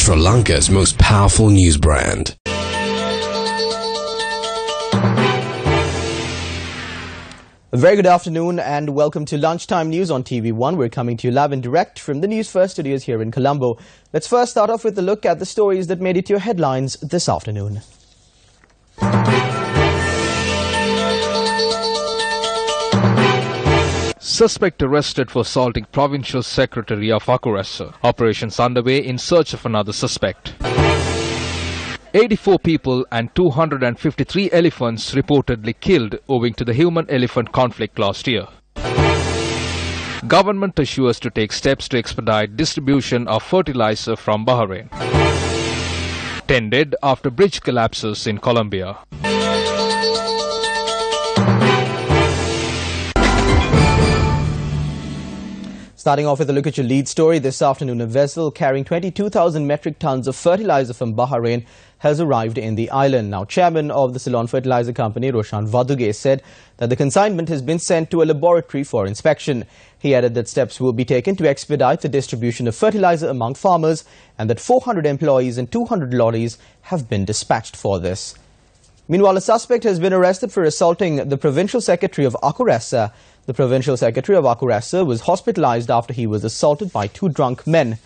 Sri Lanka's most powerful news brand. A very good afternoon and welcome to Lunchtime News on TV1. We're coming to you live and direct from the Newsfirst studios here in Colombo. Let's first start off with a look at the stories that made it to your headlines this afternoon. Suspect arrested for assaulting Provincial Secretary of Akurasa. Operations underway in search of another suspect. 84 people and 253 elephants reportedly killed owing to the human-elephant conflict last year. Government assures to take steps to expedite distribution of fertilizer from Bahrain. 10 dead after bridge collapses in Colombia. Starting off with a look at your lead story this afternoon, a vessel carrying 22,000 metric tons of fertilizer from Bahrain has arrived in the island. Now, chairman of the Ceylon Fertilizer Company, Roshan Vaduge, said that the consignment has been sent to a laboratory for inspection. He added that steps will be taken to expedite the distribution of fertilizer among farmers and that 400 employees and 200 lorries have been dispatched for this. Meanwhile, a suspect has been arrested for assaulting the Provincial Secretary of Akurasa. The Provincial Secretary of Akurasa was hospitalized after he was assaulted by two drunk men.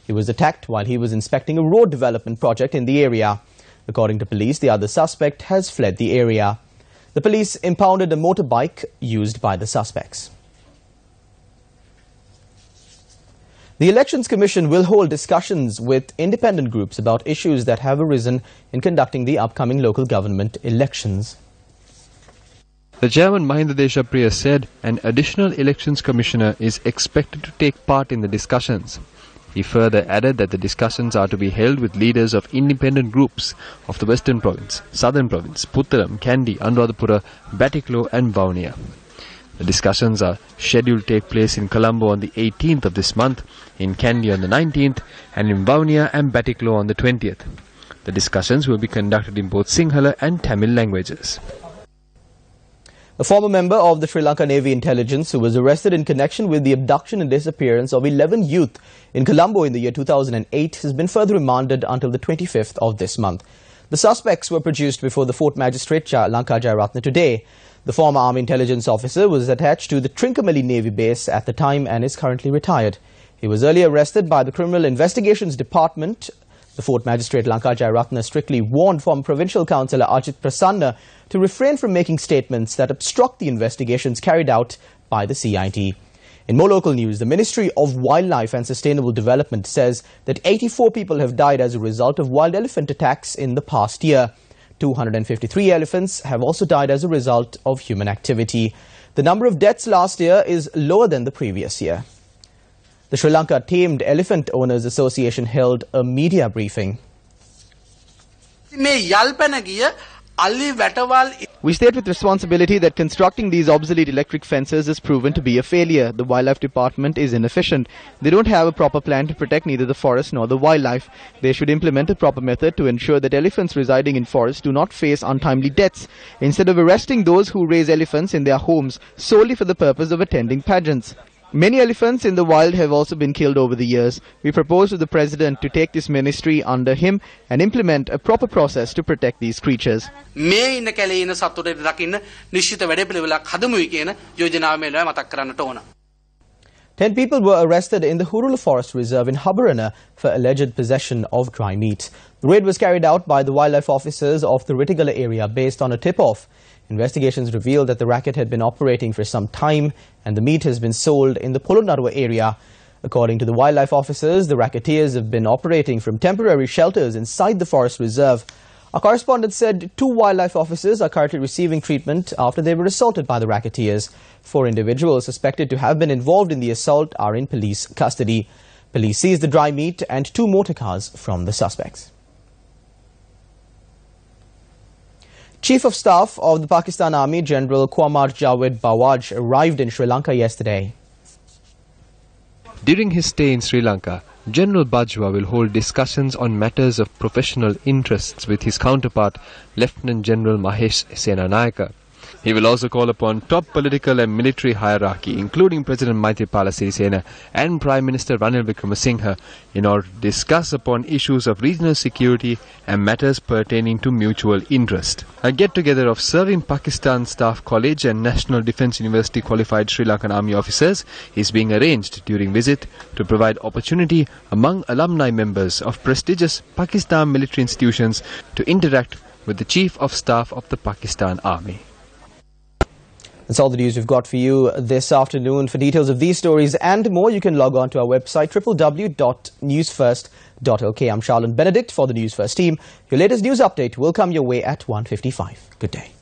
He was attacked while he was inspecting a road development project in the area. According to police, the other suspect has fled the area. The police impounded a motorbike used by the suspects. The Elections Commission will hold discussions with independent groups about issues that have arisen in conducting the upcoming local government elections. The chairman Mahinda Deshapriya said an additional elections commissioner is expected to take part in the discussions. He further added that the discussions are to be held with leaders of independent groups of the Western Province, Southern Province, Puttalam, Kandy, Anuradhapura, Batticaloa and Vavuniya. The discussions are scheduled to take place in Colombo on the 18th of this month, in Kandy on the 19th and in Vavuniya and Batticaloa on the 20th. The discussions will be conducted in both Sinhala and Tamil languages. A former member of the Sri Lanka Navy Intelligence who was arrested in connection with the abduction and disappearance of 11 youth in Colombo in the year 2008 has been further remanded until the 25th of this month. The suspects were produced before the Fort Magistrate Lanka Jayaratne today. The former Army Intelligence officer was attached to the Trincomalee Navy base at the time and is currently retired. He was earlier arrested by the Criminal Investigations Department. The Fort Magistrate Lanka Jayaratne strictly warned former Provincial Councillor Ajit Prasanna to refrain from making statements that obstruct the investigations carried out by the CID. In more local news, the Ministry of Wildlife and Sustainable Development says that 84 people have died as a result of wild elephant attacks in the past year. 253 elephants have also died as a result of human activity. The number of deaths last year is lower than the previous year. The Sri Lanka Tamed Elephant Owners Association held a media briefing. We state with responsibility that constructing these obsolete electric fences is proven to be a failure. The Wildlife Department is inefficient. They don't have a proper plan to protect neither the forest nor the wildlife. They should implement a proper method to ensure that elephants residing in forests do not face untimely deaths, instead of arresting those who raise elephants in their homes solely for the purpose of attending pageants. Many elephants in the wild have also been killed over the years. We propose to the President to take this ministry under him and implement a proper process to protect these creatures. 10 people were arrested in the Hurula Forest Reserve in Habarana for alleged possession of dry meat. The raid was carried out by the wildlife officers of the Ritigala area based on a tip-off. Investigations revealed that the racket had been operating for some time and the meat has been sold in the Polonarua area. According to the wildlife officers, the racketeers have been operating from temporary shelters inside the forest reserve. Our correspondent said 2 wildlife officers are currently receiving treatment after they were assaulted by the racketeers. 4 individuals suspected to have been involved in the assault are in police custody. Police seized the dry meat and 2 motor cars from the suspects. Chief of Staff of the Pakistan Army, General Qamar Javed Bawaj, arrived in Sri Lanka yesterday. During his stay in Sri Lanka, General Bajwa will hold discussions on matters of professional interests with his counterpart, Lieutenant General Mahesh Senanayaka. He will also call upon top political and military hierarchy, including President Maithripala Sirisena and Prime Minister Ranil Wickremesinghe, in order to discuss upon issues of regional security and matters pertaining to mutual interest. A get-together of serving Pakistan Staff College and National Defence University qualified Sri Lankan Army officers is being arranged during visit to provide opportunity among alumni members of prestigious Pakistan military institutions to interact with the Chief of Staff of the Pakistan Army. That's all the news we've got for you this afternoon. For details of these stories and more, you can log on to our website www.newsfirst.lk. I'm Charlene Benedict for the News First team. Your latest news update will come your way at 1:55. Good day.